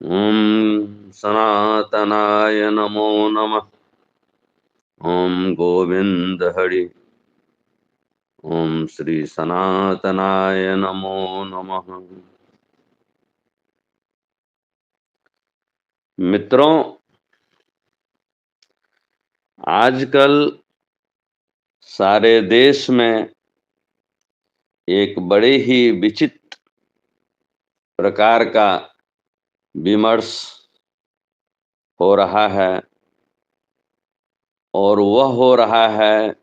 ओम सनातनाय नमो नमः। ओम गोविंद हरि। ओम श्री सनातनाय नमो नमः। मित्रों, आजकल सारे देश में एक बड़े ही विचित्र प्रकार का विमर्श हो रहा है और वह हो रहा है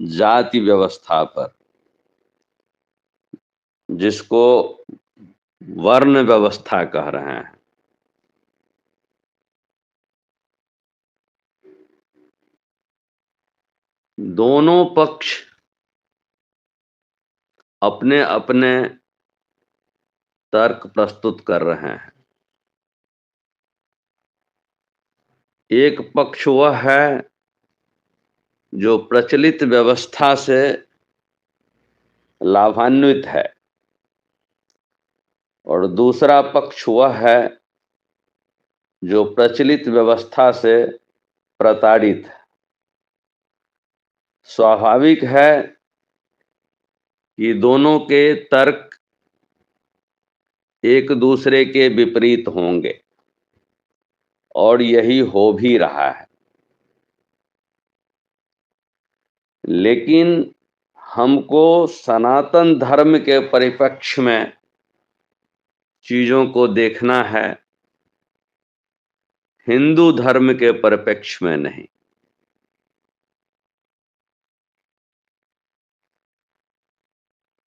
जाति व्यवस्था पर, जिसको वर्ण व्यवस्था कह रहे हैं। दोनों पक्ष अपने अपने तर्क प्रस्तुत कर रहे हैं। एक पक्ष वह है जो प्रचलित व्यवस्था से लाभान्वित है और दूसरा पक्ष वह है जो प्रचलित व्यवस्था से प्रताड़ित है। स्वाभाविक है कि दोनों के तर्क एक दूसरे के विपरीत होंगे और यही हो भी रहा है। लेकिन हमको सनातन धर्म के परिप्रेक्ष्य में चीजों को देखना है, हिंदू धर्म के परिप्रेक्ष्य में नहीं।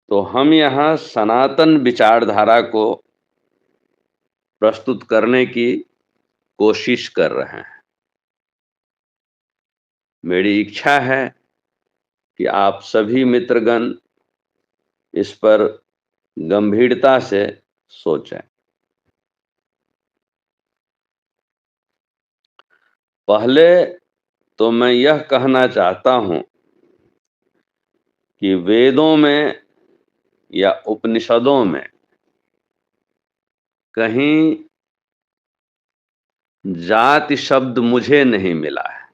तो हम यहाँ सनातन विचारधारा को प्रस्तुत करने की कोशिश कर रहे हैं। मेरी इच्छा है कि आप सभी मित्रगण इस पर गंभीरता से सोचें। पहले तो मैं यह कहना चाहता हूं कि वेदों में या उपनिषदों में कहीं जाति शब्द मुझे नहीं मिला है।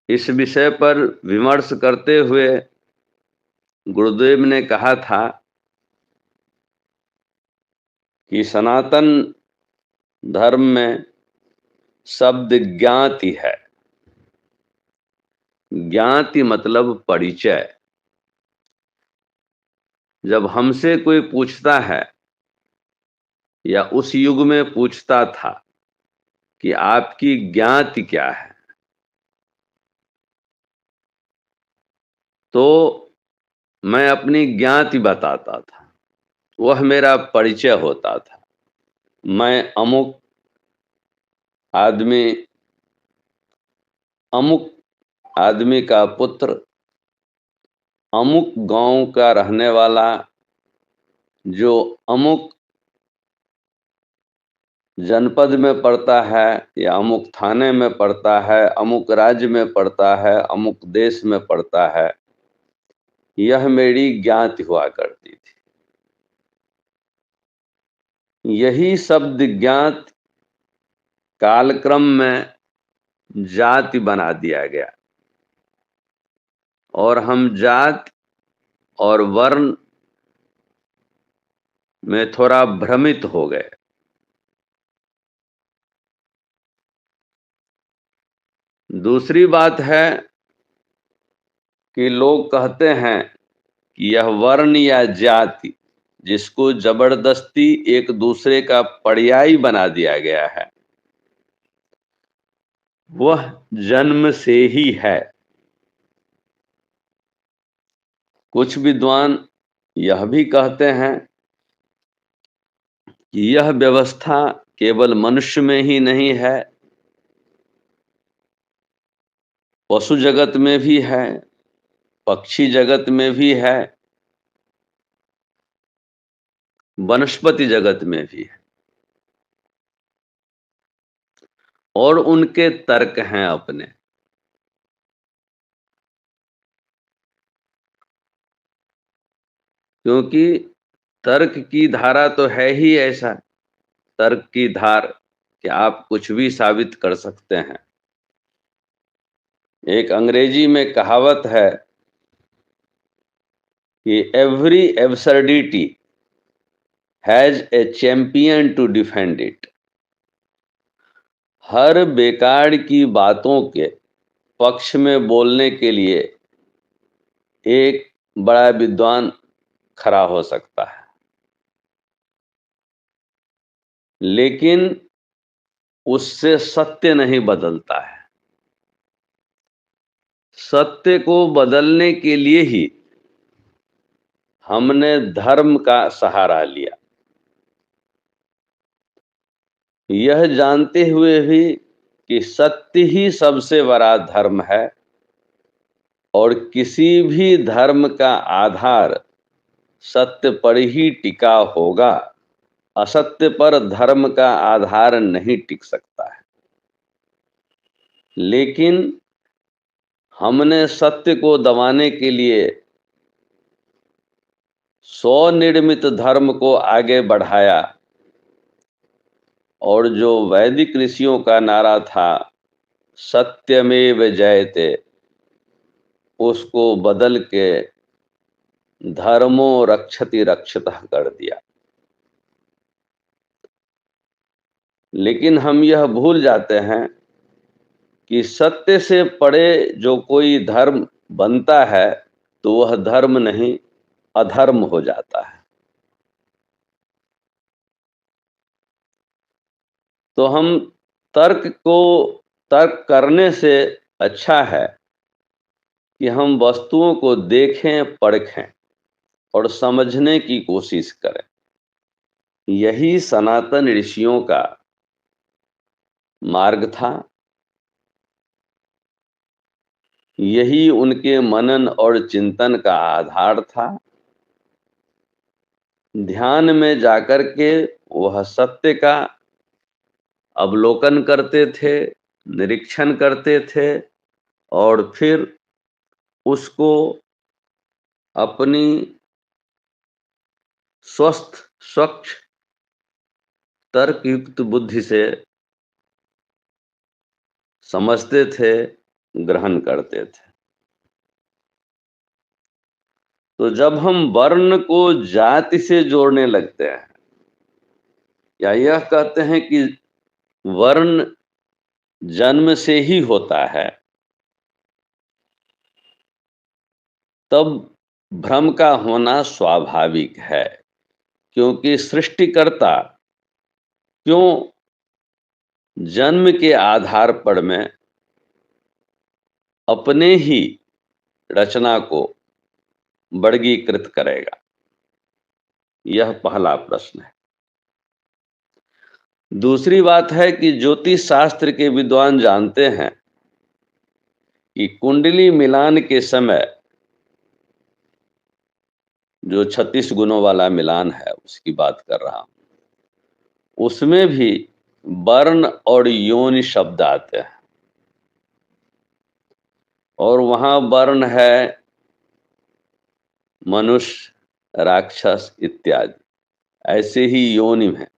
इस विषय पर विमर्श करते हुए गुरुदेव ने कहा था कि सनातन धर्म में शब्द ज्ञाति है। ज्ञाति मतलब परिचय। जब हमसे कोई पूछता है या उस युग में पूछता था कि आपकी ज्ञाति क्या है, तो मैं अपनी ज्ञाति बताता था। वह मेरा परिचय होता था। मैं अमुक आदमी, अमुक आदमी का पुत्र, अमुक गांव का रहने वाला, जो अमुक जनपद में पड़ता है या अमुक थाने में पड़ता है, अमुक राज्य में पड़ता है, अमुक देश में पड़ता है। यह मेरी ज्ञाति हुआ करती थी। यही शब्द ज्ञात कालक्रम में जाति बना दिया गया और हम जात और वर्ण में थोड़ा भ्रमित हो गए। दूसरी बात है कि लोग कहते हैं कि यह वर्ण या जाति, जिसको जबरदस्ती एक दूसरे का पर्याय बना दिया गया है, वह जन्म से ही है। कुछ विद्वान यह भी कहते हैं कि यह व्यवस्था केवल मनुष्य में ही नहीं है, पशु जगत में भी है, पक्षी जगत में भी है, वनस्पति जगत में भी है। और उनके तर्क हैं अपने। क्योंकि तर्क की धारा तो है ही ऐसा, तर्क की धार कि आप कुछ भी साबित कर सकते हैं। एक अंग्रेजी में कहावत है कि every absurdity has a champion to defend it. हर बेकार की बातों के पक्ष में बोलने के लिए एक बड़ा विद्वान खड़ा हो सकता है, लेकिन उससे सत्य नहीं बदलता है। सत्य को बदलने के लिए ही हमने धर्म का सहारा लिया, यह जानते हुए भी कि सत्य ही सबसे बड़ा धर्म है और किसी भी धर्म का आधार सत्य पर ही टिका होगा। असत्य पर धर्म का आधार नहीं टिक सकता है। लेकिन हमने सत्य को दबाने के लिए स्वनिर्मित धर्म को आगे बढ़ाया और जो वैदिक ऋषियों का नारा था सत्यमेव जयते, उसको बदल के धर्मो रक्षति रक्षितः कर दिया। लेकिन हम यह भूल जाते हैं कि सत्य से परे जो कोई धर्म बनता है तो वह धर्म नहीं, अधर्म हो जाता है। तो हम तर्क करने से अच्छा है कि हम वस्तुओं को देखें, परखें और समझने की कोशिश करें। यही सनातन ऋषियों का मार्ग था, यही उनके मनन और चिंतन का आधार था। ध्यान में जाकर के वह सत्य का अवलोकन करते थे, निरीक्षण करते थे और फिर उसको अपनी स्वस्थ, स्वच्छ, तर्कयुक्त बुद्धि से समझते थे, ग्रहण करते थे। तो जब हम वर्ण को जाति से जोड़ने लगते हैं या यह कहते हैं कि वर्ण जन्म से ही होता है, तब भ्रम का होना स्वाभाविक है। क्योंकि सृष्टिकर्ता क्यों जन्म के आधार पर में अपने ही रचना को वर्गीकृत करेगा? यह पहला प्रश्न है। दूसरी बात है कि ज्योतिष शास्त्र के विद्वान जानते हैं कि कुंडली मिलान के समय जो 36 गुणों वाला मिलान है उसकी बात कर रहा हूं, उसमें भी वर्ण और योनि शब्द आते हैं और वहां वर्ण है मनुष्य, राक्षस इत्यादि, ऐसे ही योनि है।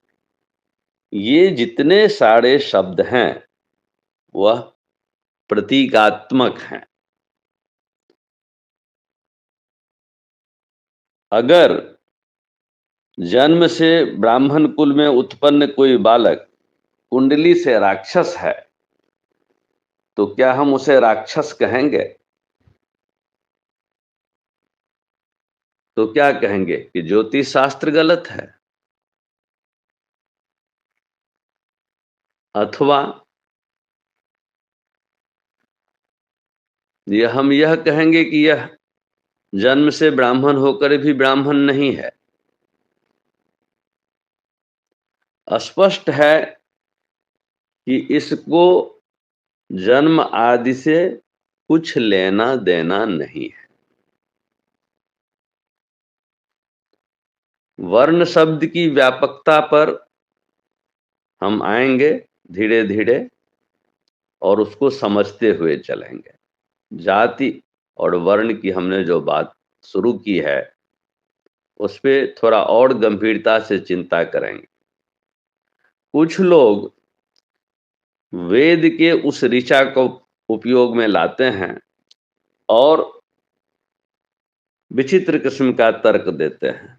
ये जितने सारे शब्द हैं वह प्रतीकात्मक हैं। अगर जन्म से ब्राह्मण कुल में उत्पन्न कोई बालक कुंडली से राक्षस है तो क्या हम उसे राक्षस कहेंगे? तो क्या कहेंगे कि ज्योतिष शास्त्र गलत है? अथवा हम यह कहेंगे कि यह जन्म से ब्राह्मण होकर भी ब्राह्मण नहीं है। स्पष्ट है कि इसको जन्म आदि से कुछ लेना देना नहीं है। वर्ण शब्द की व्यापकता पर हम आएंगे धीरे धीरे और उसको समझते हुए चलेंगे। जाति और वर्ण की हमने जो बात शुरू की है उस पे थोड़ा और गंभीरता से चिंता करेंगे। कुछ लोग वेद के उस ऋचा को उपयोग में लाते हैं और विचित्र किस्म का तर्क देते हैं।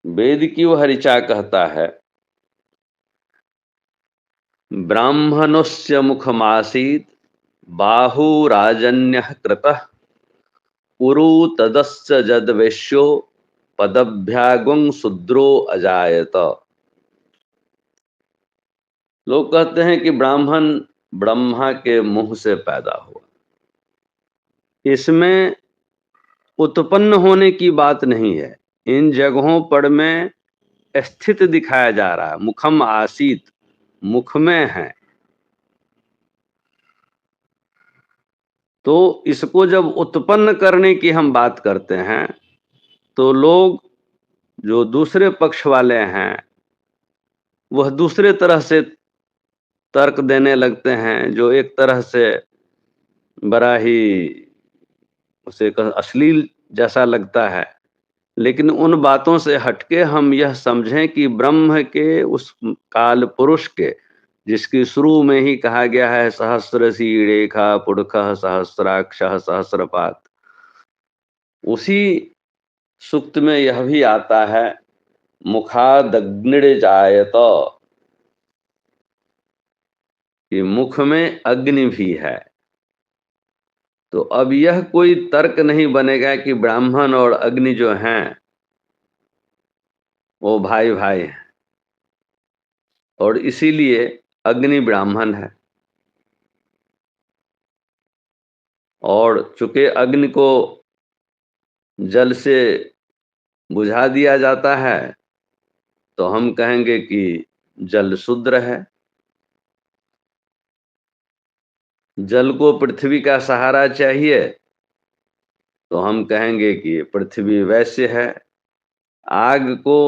वेद की वह ऋचा कहता है, ब्राह्मणस्य मुखमासीत् बाहुराजन्यः कृतः पुरु तदस्य जदवेश्यो पदभ्यागुं शूद्रो अजायत। लोग कहते हैं कि ब्राह्मण ब्रह्मा के मुंह से पैदा हुआ। इसमें उत्पन्न होने की बात नहीं है, इन जगहों पर में स्थित दिखाया जा रहा है। मुखम आसीत, मुख में है। तो इसको जब उत्पन्न करने की हम बात करते हैं तो लोग जो दूसरे पक्ष वाले हैं वह दूसरे तरह से तर्क देने लगते हैं, जो एक तरह से बड़ा ही उसे अश्लील जैसा लगता है। लेकिन उन बातों से हटके हम यह समझें कि ब्रह्म के उस काल पुरुष के, जिसकी शुरू में ही कहा गया है सहस्रसी रेखा पुरुषः सहस्राक्षः सहस्रपात, उसी सूक्त में यह भी आता है मुखादग्निर्जायत, कि मुख में अग्नि भी है। तो अब यह कोई तर्क नहीं बनेगा कि ब्राह्मण और अग्नि जो हैं वो भाई भाई हैं और इसीलिए अग्नि ब्राह्मण है। और चूंकि अग्नि को जल से बुझा दिया जाता है तो हम कहेंगे कि जल शूद्र है। जल को पृथ्वी का सहारा चाहिए तो हम कहेंगे कि पृथ्वी वैश्य है। आग को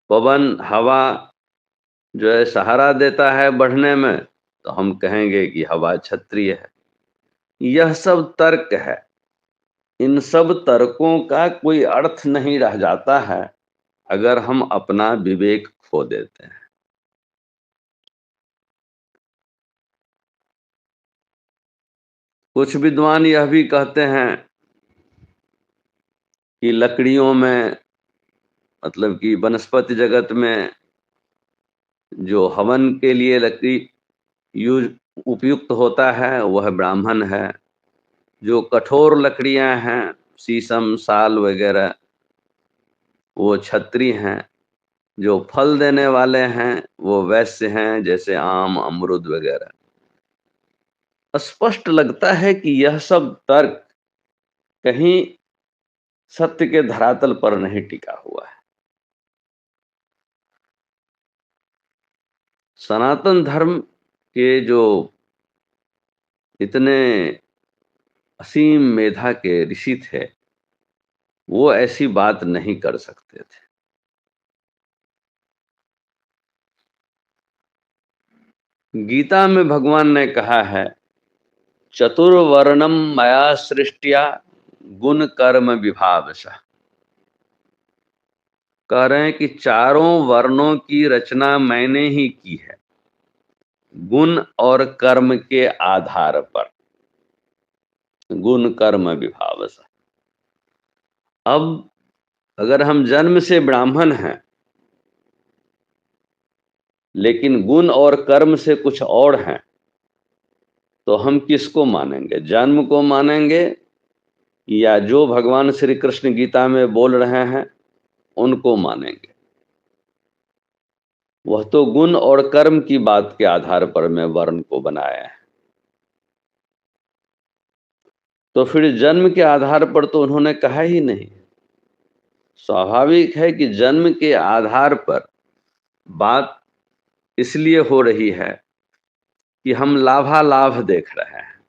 पवन हवा जो है सहारा देता है बढ़ने में तो हम कहेंगे कि हवा क्षत्रिय है। यह सब तर्क है। इन सब तर्कों का कोई अर्थ नहीं रह जाता है अगर हम अपना विवेक खो देते हैं। कुछ विद्वान यह भी कहते हैं कि लकड़ियों में, मतलब कि वनस्पति जगत में जो हवन के लिए लकड़ी यूज उपयुक्त होता है वह ब्राह्मण है। जो कठोर लकड़ियां हैं, शीशम साल वगैरह, वो क्षत्रिय हैं। जो फल देने वाले हैं वो वैश्य हैं, जैसे आम अमरूद वगैरह। स्पष्ट लगता है कि यह सब तर्क कहीं सत्य के धरातल पर नहीं टिका हुआ है। सनातन धर्म के जो इतने असीम मेधा के ऋषि थे वो ऐसी बात नहीं कर सकते थे। गीता में भगवान ने कहा है, चतुर्वर्णम मया सृष्टिया गुण कर्म विभावसः। कह रहे हैं कि चारों वर्णों की रचना मैंने ही की है, गुण और कर्म के आधार पर। गुण कर्म विभावसः। अब अगर हम जन्म से ब्राह्मण हैं लेकिन गुण और कर्म से कुछ और हैं तो हम किसको मानेंगे? जन्म को मानेंगे या जो भगवान श्री कृष्ण गीता में बोल रहे हैं उनको मानेंगे? वह तो गुण और कर्म की बात के आधार पर मैं वर्ण को बनाया है। तो फिर जन्म के आधार पर तो उन्होंने कहा ही नहीं। स्वाभाविक है कि जन्म के आधार पर बात इसलिए हो रही है कि हम लाभालाभ देख रहे हैं।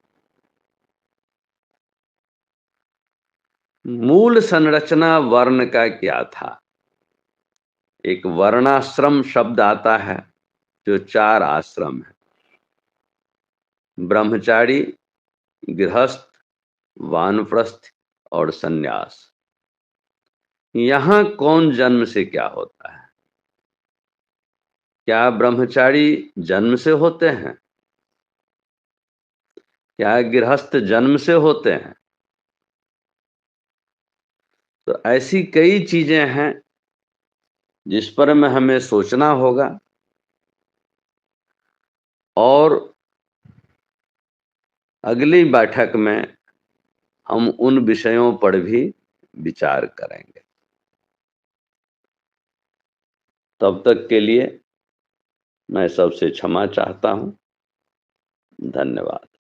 मूल संरचना वर्ण का क्या था? एक वर्णाश्रम शब्द आता है जो 4 आश्रम है, ब्रह्मचारी, गृहस्थ, वानप्रस्थ और सन्यास। यहां कौन जन्म से क्या होता है? क्या ब्रह्मचारी जन्म से होते हैं? क्या गृहस्थ जन्म से होते हैं? तो ऐसी कई चीजें हैं जिस पर में हमें सोचना होगा और अगली बैठक में हम उन विषयों पर भी विचार करेंगे। तब तक के लिए मैं सबसे क्षमा चाहता हूं। धन्यवाद।